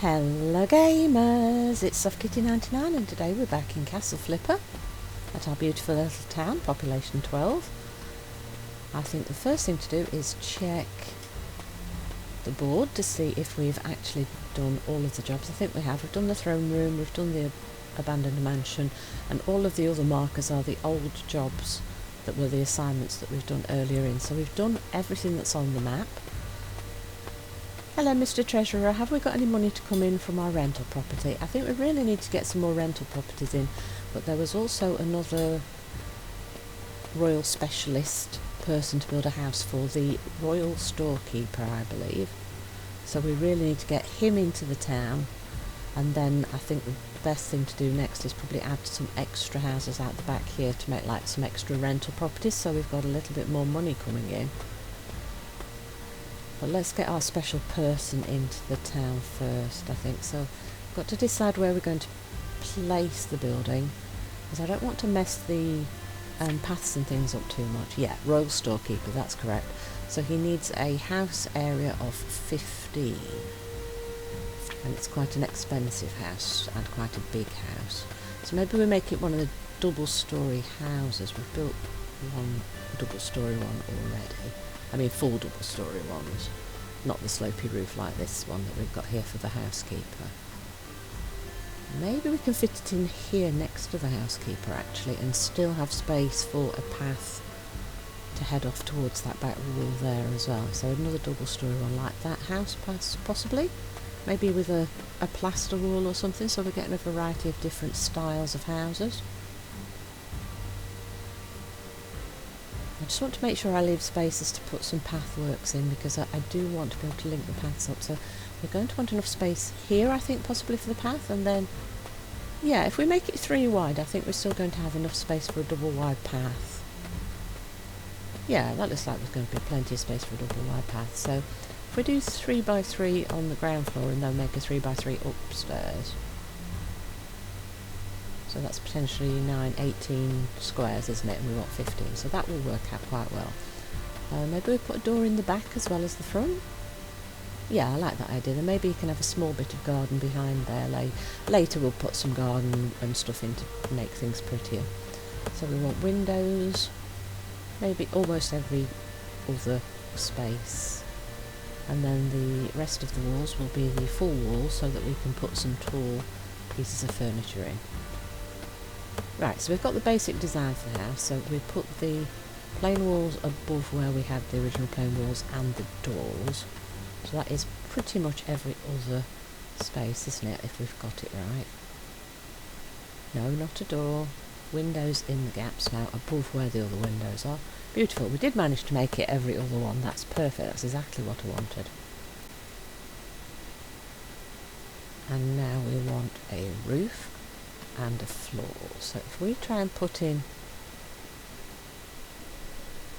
Hello gamers, it's SoftKitty99 and today we're back in Castle Flipper at our beautiful little town, population 12. I think the first thing to do is check the board to see if we've actually done all of the jobs. I think we have. We've done the throne room, we've done the abandoned mansion, and all of the other markers are the old jobs that were the assignments that we've done earlier in. So we've done everything that's on the map. Hello Mr. Treasurer, have we got any money to come in from our rental property? I think we really need to get some more rental properties in, but there was also another royal specialist person to build a house for, the Royal Storekeeper, I believe. So we really need to get him into the town, and then I think the best thing to do next is probably add some extra houses out the back here to make like some extra rental properties, so we've got a little bit more money coming in. But let's get our special person into the town first, I think. So we've got to decide where we're going to place the building, because I don't want to mess the paths and things up too much. Yeah, Royal Storekeeper, that's correct. So he needs a house area of 15. And it's quite an expensive house and quite a big house. So maybe we make it one of the double-storey houses. We've built one double-storey one already. I mean full double-storey ones, not the slopey roof like this one that we've got here for the housekeeper. Maybe we can fit it in here next to the housekeeper actually, and still have space for a path to head off towards that back wall there as well. So another double-storey one like that house possibly, maybe with a plaster wall or something, so we're getting a variety of different styles of houses. I just want to make sure I leave spaces to put some pathworks in, because I do want to be able to link the paths up. So we're going to want enough space here, I think, possibly for the path, and then, yeah, if we make it 3 wide, I think we're still going to have enough space for a double wide path. Yeah, that looks like there's going to be plenty of space for a double wide path. So if we do 3 by 3 on the ground floor and then make a 3 by 3 upstairs. So that's potentially 18 squares, isn't it? And we want 15, so that will work out quite well. Maybe we put a door in the back as well as the front. Yeah, I like that idea. Then maybe you can have a small bit of garden behind there. Later we'll put some garden and stuff in to make things prettier. So we want windows, maybe almost every other space. And then the rest of the walls will be the full walls, so that we can put some tall pieces of furniture in. Right, so we've got the basic design for the house. So we put the plain walls above where we had the original plain walls and the doors. So that is pretty much every other space, isn't it, if we've got it right? No, not a door. Windows in the gaps now, above where the other windows are. Beautiful. We did manage to make it every other one. That's perfect. That's exactly what I wanted. And now we want a roof and a floor. So if we try and put in,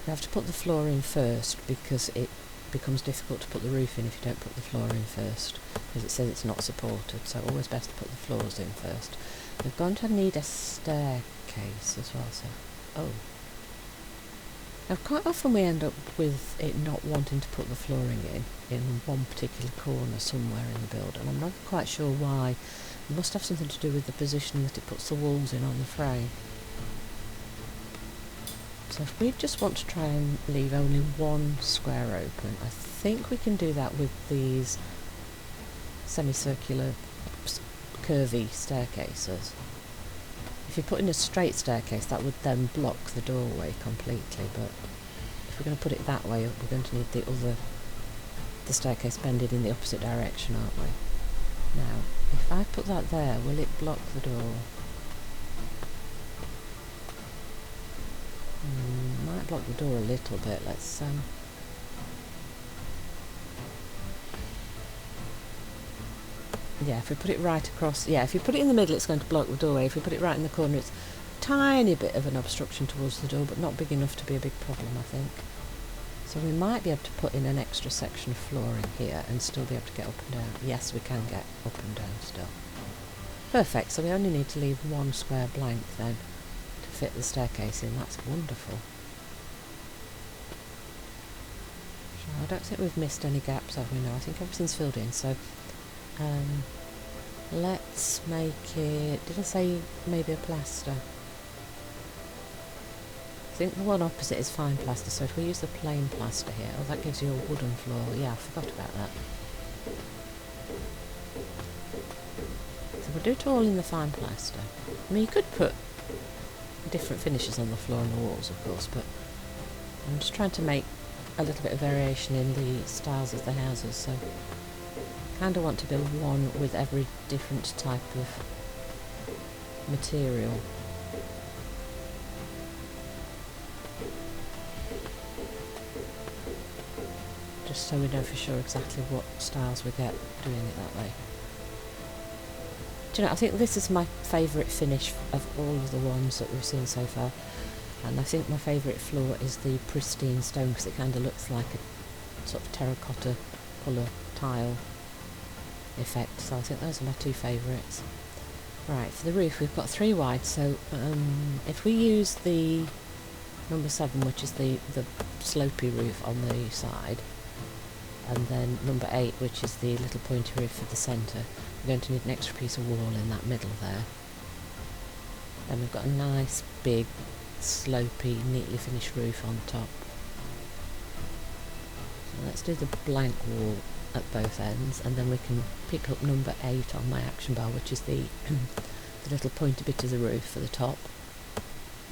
we have to put the floor in first, because it becomes difficult to put the roof in if you don't put the floor in first, because it says it's not supported. So always best to put the floors in first. We're going to need a staircase as well. So now quite often we end up with it not wanting to put the flooring in one particular corner somewhere in the build, and I'm not quite sure why. It must have something to do with the position that it puts the walls in on the frame. So if we just want to try and leave only one square open, I think we can do that with these semicircular curvy staircases. If you put in a straight staircase, that would then block the doorway completely, but if we're going to put it that way, we're going to need the staircase bended in the opposite direction, aren't we? Now, if I put that there, will it block the door? Might block the door a little bit. Let's yeah, if we put it right across, yeah, if you put it in the middle, it's going to block the doorway. If we put it right in the corner, it's a tiny bit of an obstruction towards the door, but not big enough to be a big problem, I think. So we might be able to put in an extra section of flooring here and still be able to get up and down. Yes, we can get up and down still. Perfect, so we only need to leave one square blank then to fit the staircase in. That's wonderful. So I don't think we've missed any gaps, have we? No, I think everything's filled in. So Let's make it, did I say maybe a plaster? I think the one opposite is fine plaster, so if we use the plain plaster here, oh, that gives you a wooden floor. Yeah, I forgot about that. So we'll do it all in the fine plaster. I mean, you could put different finishes on the floor and the walls, of course, but I'm just trying to make a little bit of variation in the styles of the houses, so I kind of want to build one with every different type of material. Just so we know for sure exactly what styles we get doing it that way. Do you know, I think this is my favourite finish of all of the ones that we've seen so far. And I think my favourite floor is the pristine stone, because it kind of looks like a sort of terracotta colour tile effect. So I think those are my two favourites. Right, for the roof we've got 3 wide, so if we use the number 7, which is the slopey roof on the side, and then number 8, which is the little pointy roof for the centre, we're going to need an extra piece of wall in that middle there. Then we've got a nice big slopey, neatly finished roof on top. So let's do the blank wall at both ends, and then we can pick up number 8 on my action bar, which is the little pointy bit of the roof for the top.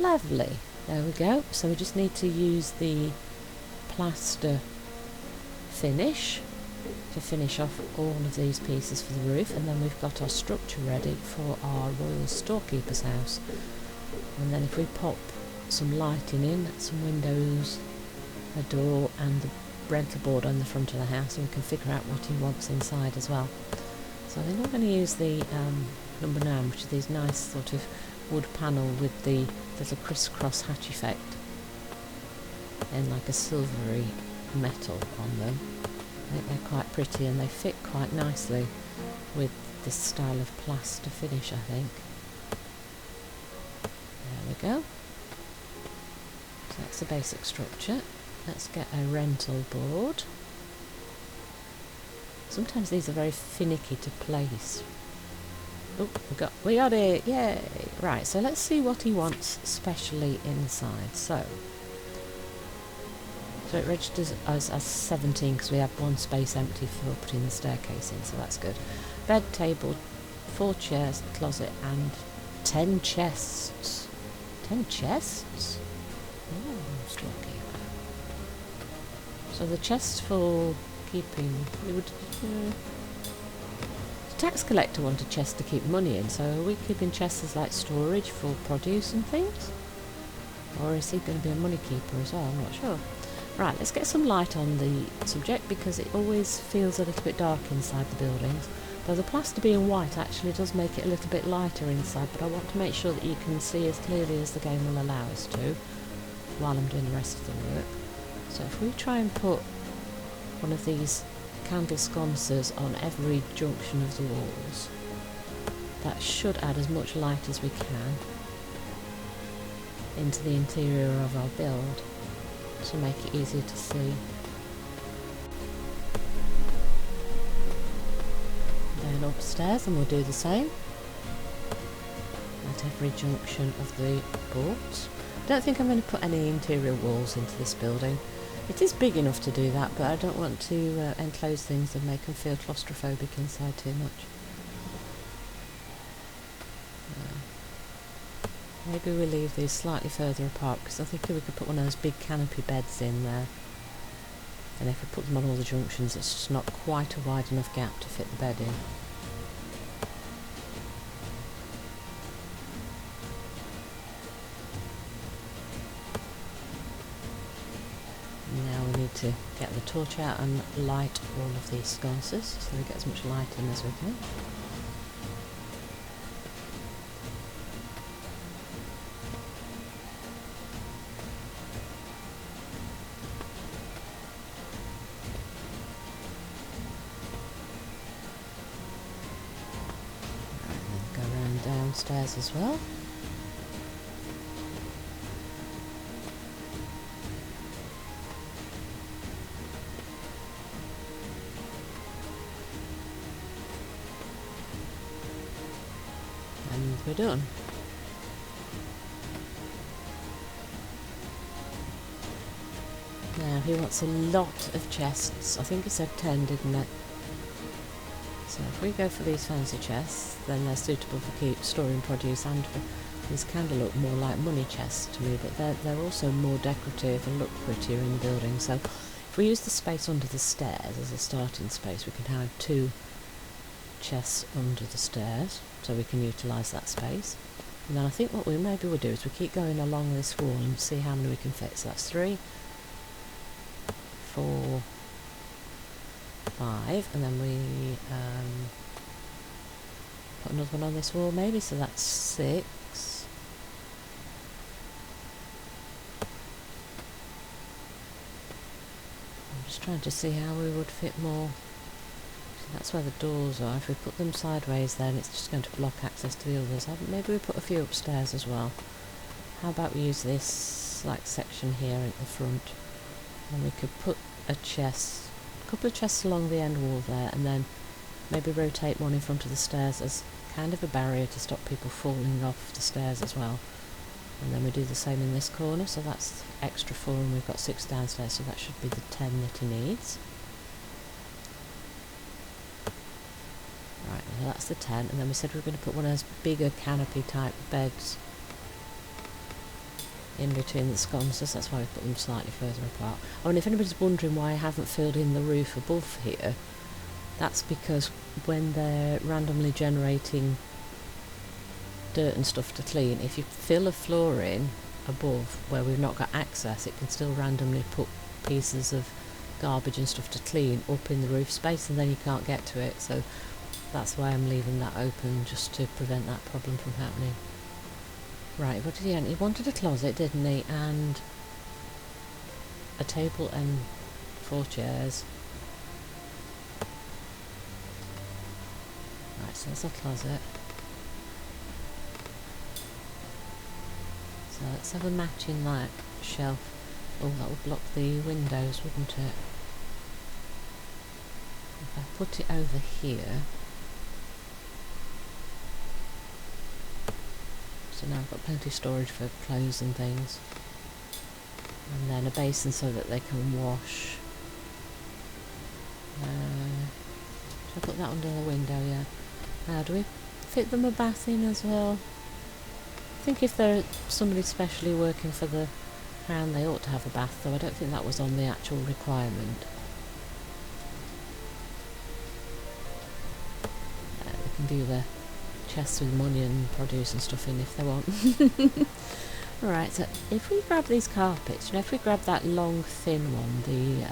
Lovely, there we go. So we just need to use the plaster finish to finish off all of these pieces for the roof, and then we've got our structure ready for our Royal Storekeeper's house. And then if we pop some lighting in, some windows, a door and the rental board on the front of the house, and we can figure out what he wants inside as well. So I think I'm going to use the number 9, which is these nice sort of wood panel with the little crisscross hatch effect and like a silvery metal on them. I think they're quite pretty and they fit quite nicely with this style of plaster finish, I think. There we go. So that's the basic structure. Let's get a rental board. Sometimes these are very finicky to place. Oh, we got it! Yay! Right, so let's see what he wants specially inside. So it registers us as 17 because we have one space empty for putting the staircase in, so that's good. Bed, table, 4 chairs, closet, and 10 chests. 10 chests? Oh, storekeeper. So the chests for keeping... the tax collector wanted chests to keep money in, so are we keeping chests as like storage for produce and things? Or is he going to be a money keeper as well? I'm not sure. Right, let's get some light on the subject because it always feels a little bit dark inside the buildings. Though the plaster being white actually does make it a little bit lighter inside, but I want to make sure that you can see as clearly as the game will allow us to while I'm doing the rest of the work. So if we try and put one of these candle sconces on every junction of the walls, that should add as much light as we can into the interior of our build to make it easier to see. Then upstairs, and we'll do the same at every junction of the boards. I don't think I'm going to put any interior walls into this building. It is big enough to do that, but I don't want to enclose things and make them feel claustrophobic inside too much. Maybe we'll leave these slightly further apart, because I think we could put one of those big canopy beds in there. And if we put them on all the junctions, it's just not quite a wide enough gap to fit the bed in. Now we need to get the torch out and light all of these sconces, so we get as much light in as we can. Downstairs as well. we're done. Now he wants a lot of chests. I think he said 10, didn't it? So if we go for these fancy chests, then they're suitable for storing produce, and these kind of look more like money chests to me, but they're also more decorative and look prettier in the building. So if we use the space under the stairs as a starting space, we can have 2 chests under the stairs, so we can utilise that space. And then I think what maybe we'll do is we keep going along this wall and see how many we can fit. So that's 3, 4, 5, and then we put another one on this wall maybe, so that's 6. I'm just trying to see how we would fit more. So that's where the doors are. If we put them sideways, then it's just going to block access to the others. Maybe we put a few upstairs as well. How about we use this like section here at the front, and we could put a couple of chests along the end wall there, and then maybe rotate one in front of the stairs as kind of a barrier to stop people falling off the stairs as well. And then we do the same in this corner, so that's extra 4, and we've got 6 downstairs, so that should be the 10 that he needs. Right, well that's the 10, and then we said we were going to put one of those bigger canopy type beds in between the sconces. That's why we put them slightly further apart. Oh, and if anybody's wondering why I haven't filled in the roof above here, that's because when they're randomly generating dirt and stuff to clean, if you fill a floor in above where we've not got access, it can still randomly put pieces of garbage and stuff to clean up in the roof space, and then you can't get to it. So that's why I'm leaving that open, just to prevent that problem from happening. Right, what did he want? He wanted a closet, didn't he? And a table and 4 chairs. Right, so there's a closet. So let's have a matching light shelf. Oh, that would block the windows, wouldn't it? If I put it over here. So now I've got plenty of storage for clothes and things. And then a basin so that they can wash. Should I put that under the window? Yeah. Now, do we fit them a bath in as well? I think if they're somebody specially working for the Crown, they ought to have a bath, though I don't think that was on the actual requirement. They can view the chests with money and produce and stuff in if they want. Right, so if we grab these carpets, you know, if we grab that long thin one, the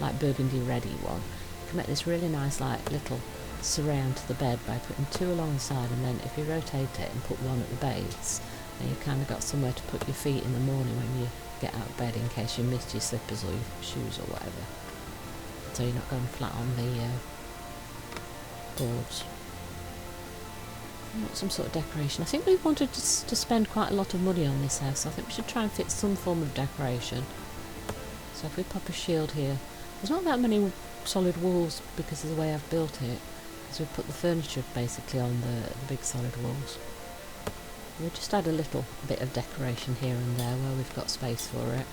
like burgundy reddy one, you can make this really nice like little surround to the bed by putting 2 along the side, and then if you rotate it and put 1 at the base, then you've kind of got somewhere to put your feet in the morning when you get out of bed, in case you missed your slippers or your shoes or whatever, so you're not going flat on the boards. Some sort of decoration. I think we wanted to spend quite a lot of money on this house, so I think we should try and fit some form of decoration. So if we pop a shield here, there's not that many solid walls because of the way I've built it, because we put the furniture basically on the big solid walls. We'll just add a little bit of decoration here and there where we've got space for it.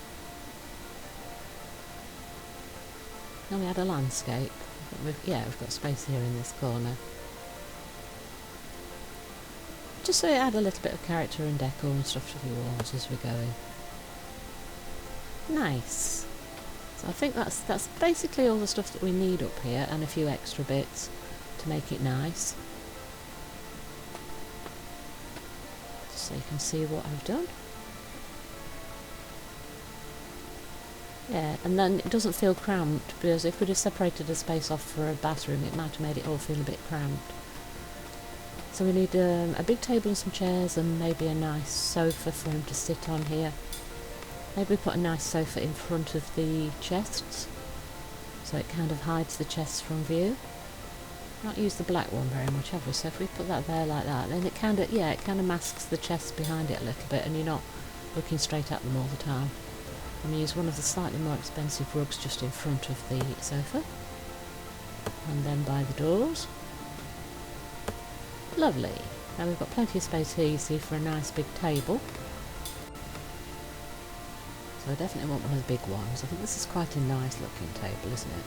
Then we add a landscape. We've got space here in this corner. Just so it add a little bit of character and decor and stuff to the walls as we're going. Nice. So I think that's basically all the stuff that we need up here, and a few extra bits to make it nice. Just so you can see what I've done. Yeah, and then it doesn't feel cramped, because if we'd have separated a space off for a bathroom, it might have made it all feel a bit cramped. So we need a big table and some chairs, and maybe a nice sofa for him to sit on here. Maybe put a nice sofa in front of the chests, so it kind of hides the chests from view. Not use the black one very much, have we? So if we put that there like that, then it kind of masks the chests behind it a little bit, and you're not looking straight at them all the time. I'm going to use one of the slightly more expensive rugs just in front of the sofa, and then by the doors. Lovely. Now we've got plenty of space here, you see, for a nice big table. So I definitely want one of the big ones. I think this is quite a nice looking table, isn't it?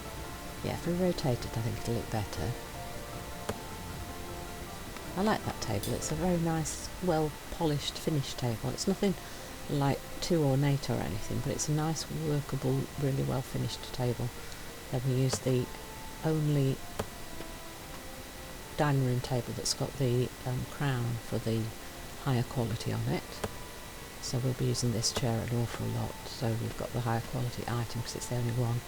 Yeah, if we rotate it, I think it'll look better. I like that table. It's a very nice, well polished, finished table. It's nothing like too ornate or anything, but it's a nice, workable, really well finished table. Then we use the only dining room table that's got the crown for the higher quality on it. So we'll be using this chair an awful lot. So we've got the higher quality item because it's the only one.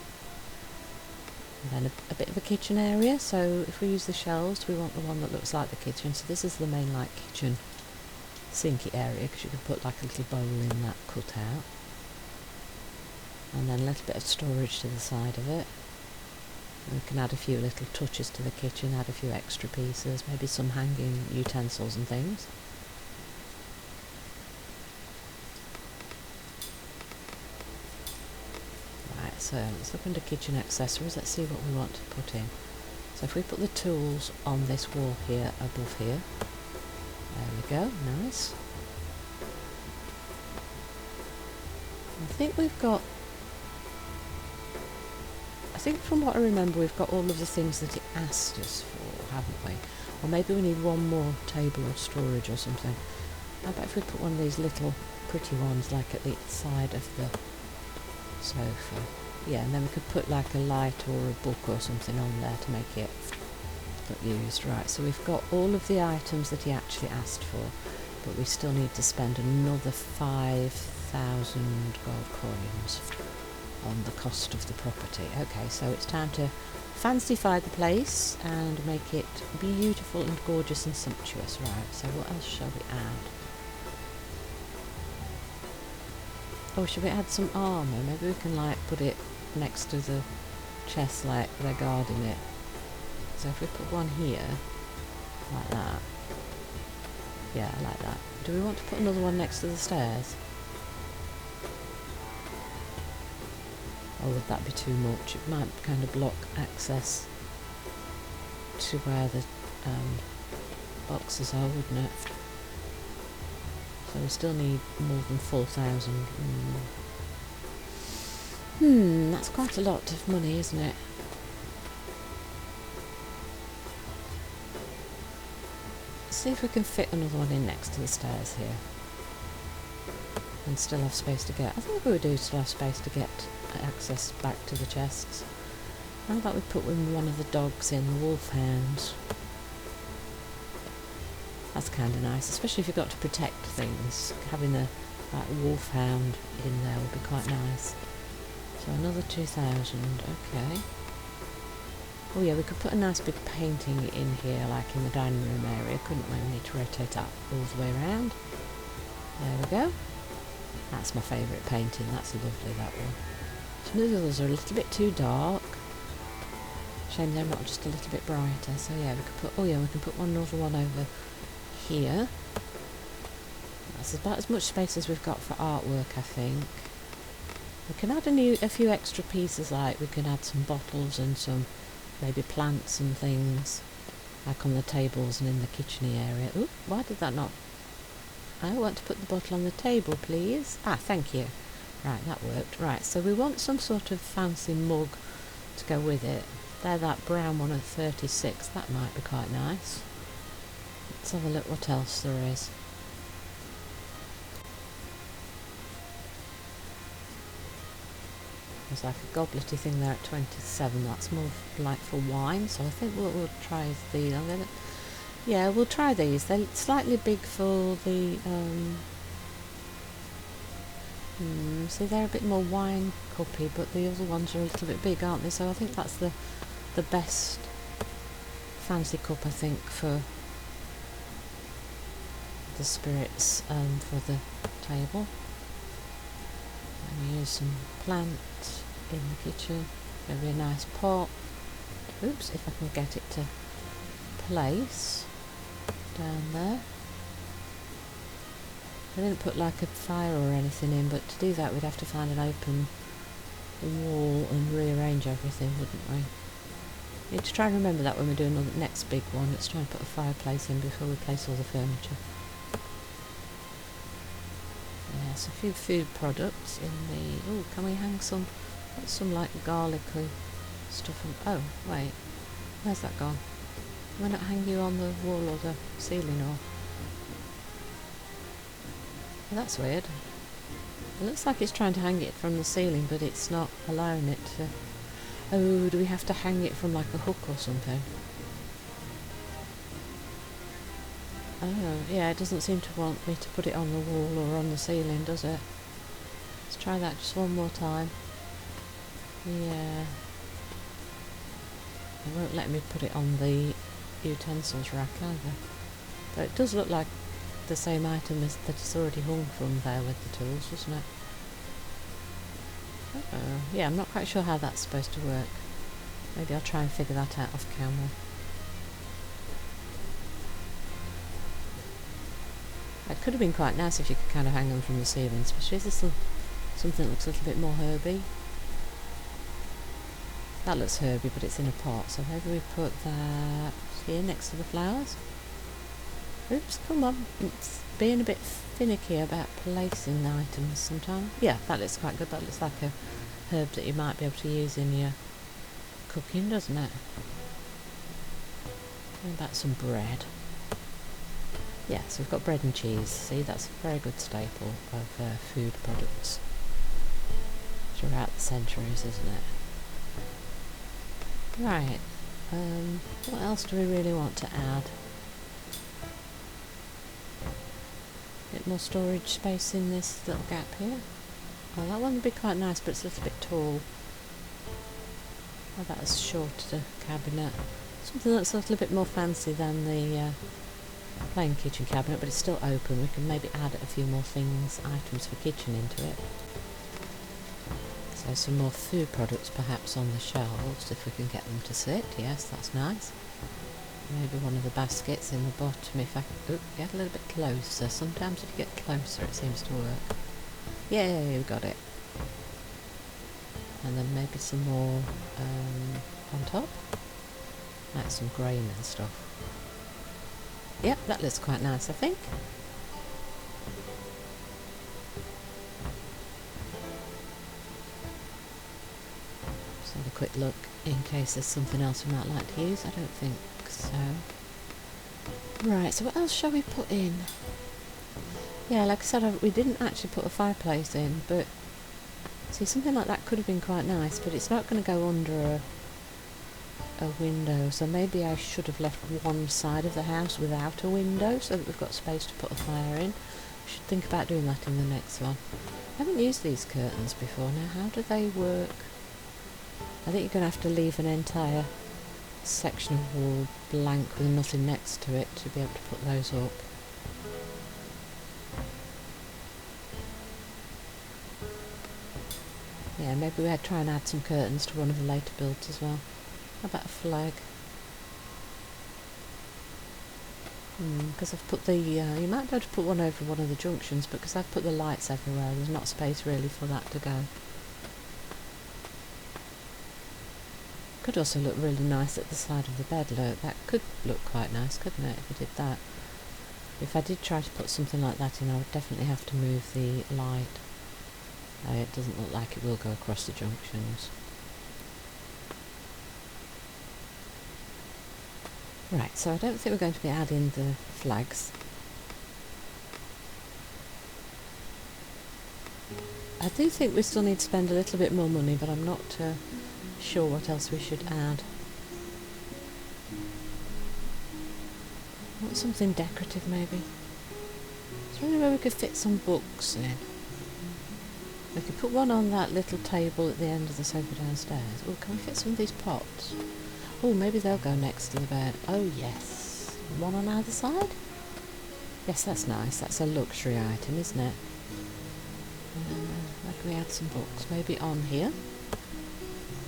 And then a bit of a kitchen area, so if we use the shelves we want the one that looks like the kitchen. So this is the main like kitchen sinky area, because you can put like a little bowl in that cut out. And then a little bit of storage to the side of it. And we can add a few little touches to the kitchen, add a few extra pieces, maybe some hanging utensils and things. So let's look under kitchen accessories, let's see what we want to put in. So if we put the tools on this wall here, above here, there we go, nice. I think we've got, I think from what I remember we've got all of the things that it asked us for, haven't we? Or maybe we need one more table or storage or something. How about if we put one of these little pretty ones like at the side of the sofa? Yeah, and then we could put like a light or a book or something on there to make it look used. Right, so we've got all of the items that he actually asked for, but we still need to spend another 5,000 gold coins on the cost of the property. Okay, so it's time to fancify the place and make it beautiful and gorgeous and sumptuous. Right, so what else shall we add? Oh, should we add some armour? Maybe we can like put it next to the chest like they're guarding it. So if we put one here, like that. Yeah, I like that. Do we want to put another one next to the stairs? Or would that be too much? It might kind of block access to where the boxes are, wouldn't it? So we still need more than 4,000. That's quite a lot of money, isn't it? Let's see if we can fit another one in next to the stairs here. And still have space to get. I think we do still have space to get access back to the chests. How about we put one of the dogs in, the wolfhounds? That's kind of nice, especially if you've got to protect things. Having a wolfhound in there would be quite nice. So another 2,000, okay. Oh yeah, we could put a nice big painting in here, like in the dining room area, couldn't we? We need to rotate that all the way around. There we go. That's my favourite painting, that's lovely, that one. Some of the others are a little bit too dark. Shame they're not just a little bit brighter. So yeah, we could put, oh yeah, we can put another one over here. That's about as much space as we've got for artwork, I think. We can add a few extra pieces, like we can add some bottles and some maybe plants and things, like on the tables and in the kitchen area. Ooh, why did that not? I want to put the bottle on the table, please. Ah, thank you. Right, that worked. Right, so we want some sort of fancy mug to go with it. There, that brown one at 36, that might be quite nice. Let's have a look what else there is. There's like a gobletty thing there at 27, that's more like for wine, so I think we'll try these. Yeah, we'll try these. They're slightly big for the, see, they're a bit more wine cuppy, but the other ones are a little bit big, aren't they? So I think that's the best fancy cup, I think, for the spirits for the table. And we use some plants in the kitchen, maybe a nice pot. Oops, if I can get it to place down there. I didn't put like a fire or anything in, but to do that we'd have to find an open wall and rearrange everything, wouldn't we? Need to try and remember that when we're doing the next big one. Let's try and put a fireplace in before we place all the furniture. Yes, a few food products in the... Oh, can we hang some like garlicky stuff? Oh, wait. Where's that gone? Why not hang you on the wall or the ceiling or... Well, that's weird. It looks like it's trying to hang it from the ceiling, but it's not allowing it to... Oh, do we have to hang it from like a hook or something? Oh, yeah, it doesn't seem to want me to put it on the wall or on the ceiling, does it? Let's try that just one more time. Yeah. It won't let me put it on the utensils rack either. Though it does look like the same item as that it's already hung from there with the tools, doesn't it? Uh-oh. Yeah, I'm not quite sure how that's supposed to work. Maybe I'll try and figure that out off camera. It could have been quite nice if you could kind of hang them from the ceiling, especially if there's something that looks a little bit more herby. That looks herby, but it's in a pot, so maybe we put that here next to the flowers. Oops, come on. It's being a bit finicky about placing the items sometimes. Yeah, that looks quite good. That looks like a herb that you might be able to use in your cooking, doesn't it? What about some bread? Yeah, so we've got bread and cheese. See, that's a very good staple of food products throughout the centuries, isn't it? Right, what else do we really want to add? A bit more storage space in this little gap here. Well, that one would be quite nice, but it's a little bit tall. How about a shorter cabinet? Something that's a little bit more fancy than the plain kitchen cabinet, but it's still open. We can maybe add a few more things, items for kitchen into it. So some more food products perhaps on the shelves, if we can get them to sit. Yes, that's nice. Maybe one of the baskets in the bottom, if I can... get a little bit closer. Sometimes if you get closer it seems to work. Yay, we got it. And then maybe some more on top. Like some grain and stuff. Yep, that looks quite nice, I think. Just have a quick look in case there's something else we might like to use. I don't think so. Right, so what else shall we put in? Yeah, like I said, we didn't actually put a fireplace in, but see, something like that could have been quite nice, but it's not going to go under a window, so maybe I should have left one side of the house without a window so that we've got space to put a fire in. We should think about doing that in the next one. I haven't used these curtains before. Now, how do they work? I think you're going to have to leave an entire section of wall blank with nothing next to it to be able to put those up. Yeah, maybe we'll try and add some curtains to one of the later builds as well. How about a flag? Because I've put the... you might be able to put one over one of the junctions, but because I've put the lights everywhere, there's not space really for that to go. Could also look really nice at the side of the bed, look. That could look quite nice, couldn't it, if we did that? If I did try to put something like that in, I would definitely have to move the light. It doesn't look like it will go across the junctions. Right, so I don't think we're going to be adding the flags. I do think we still need to spend a little bit more money, but I'm not sure what else we should add. I want something decorative maybe. Is there any way we could fit some books in? We could put one on that little table at the end of the sofa downstairs. Oh, can we fit some of these pots? Oh, maybe they'll go next to the bed. Oh, yes. One on either side? Yes, that's nice. That's a luxury item, isn't it? Where can we add some books? Maybe on here?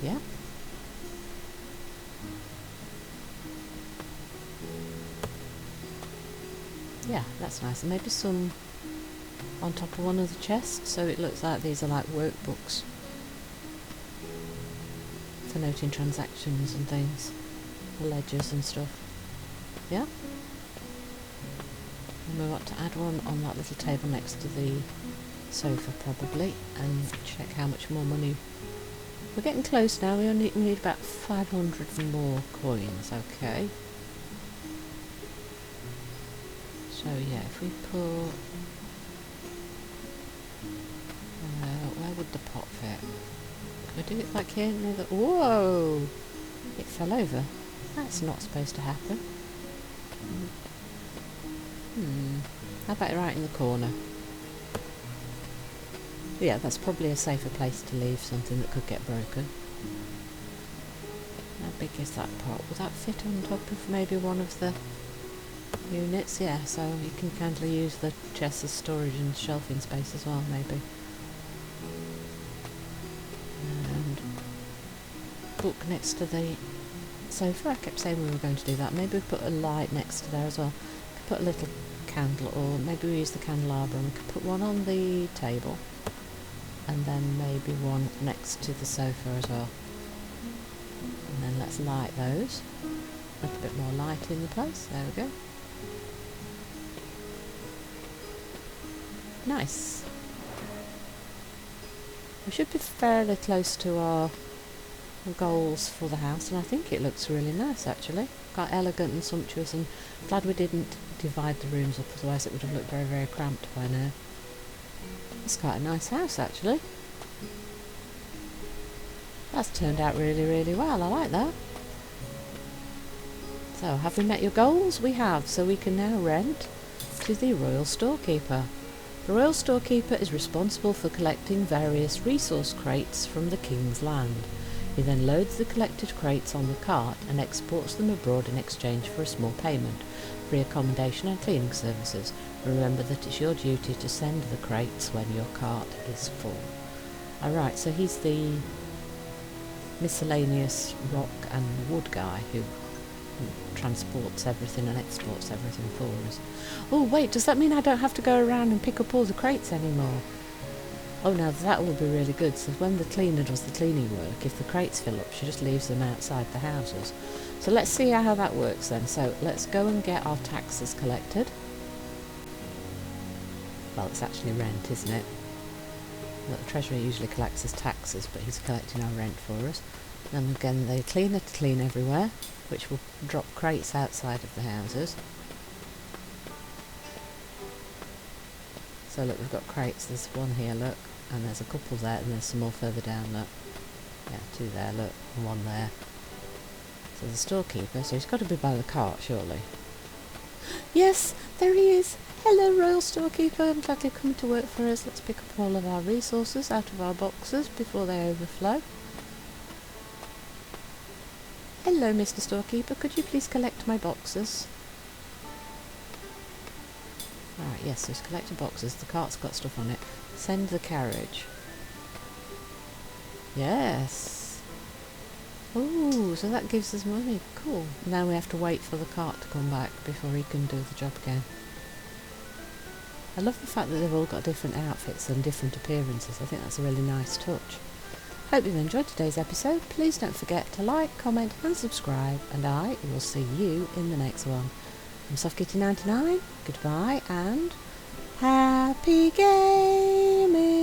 Yeah. Yeah, that's nice. And maybe some on top of one of the chests, so it looks like these are like workbooks for noting transactions and things. the ledgers and stuff. Yeah? And we want to add one on that little table next to the sofa probably, and check how much more money. We're getting close now. We need about 500 more coins. Okay. So yeah, if we put... where would the pot fit? Can I do it like here? Near the... Whoa! It fell over. That's not supposed to happen. How about right in the corner? Yeah, that's probably a safer place to leave something that could get broken. How big is that pot? Would that fit on top of maybe one of the units? Yeah, so you can kind of use the chest as storage and shelving space as well, maybe. And book next to the sofa. I kept saying we were going to do that. Maybe we put a light next to there as well. We could put a little candle, or maybe we use the candelabra and we could put one on the table. And then maybe one next to the sofa as well. And then let's light those. A little bit more light in the place. There we go. Nice. We should be fairly close to our goals for the house, and I think it looks really nice actually. Quite elegant and sumptuous, and glad we didn't divide the rooms up, otherwise it would have looked very, very cramped by now. It's quite a nice house actually. That's turned out really, really well. I like that. So, have we met your goals? We have, so we can now rent to the Royal Storekeeper. The Royal Storekeeper is responsible for collecting various resource crates from the King's land. He then loads the collected crates on the cart and exports them abroad in exchange for a small payment, free accommodation and cleaning services. Remember that it's your duty to send the crates when your cart is full. Alright, so he's the miscellaneous rock and wood guy who transports everything and exports everything for us. Oh wait, does that mean I don't have to go around and pick up all the crates anymore? Oh, now that will be really good. So when the cleaner does the cleaning work, if the crates fill up, she just leaves them outside the houses. So let's see how that works then. So let's go and get our taxes collected. Well, it's actually rent, isn't it? Well, the Treasurer usually collects his taxes, but he's collecting our rent for us. Then again, the cleaner to clean everywhere, which will drop crates outside of the houses. So look, we've got crates. There's one here, look. And there's a couple there, and there's some more further down, look. Yeah, two there, look, and one there. So the storekeeper, so he's got to be by the cart, surely. Yes, there he is! Hello, Royal Storekeeper, I'm glad you're coming to work for us. Let's pick up all of our resources out of our boxes before they overflow. Hello, Mr. Storekeeper, could you please collect my boxes? Alright, yes, so he's collected boxes. The cart's got stuff on it. Send the carriage. Yes. Ooh, so that gives us money. Cool. Now we have to wait for the cart to come back before he can do the job again. I love the fact that they've all got different outfits and different appearances. I think that's a really nice touch. Hope you've enjoyed today's episode. Please don't forget to like, comment and subscribe, and I will see you in the next one. I'm SoftKitty99, goodbye and happy gaming!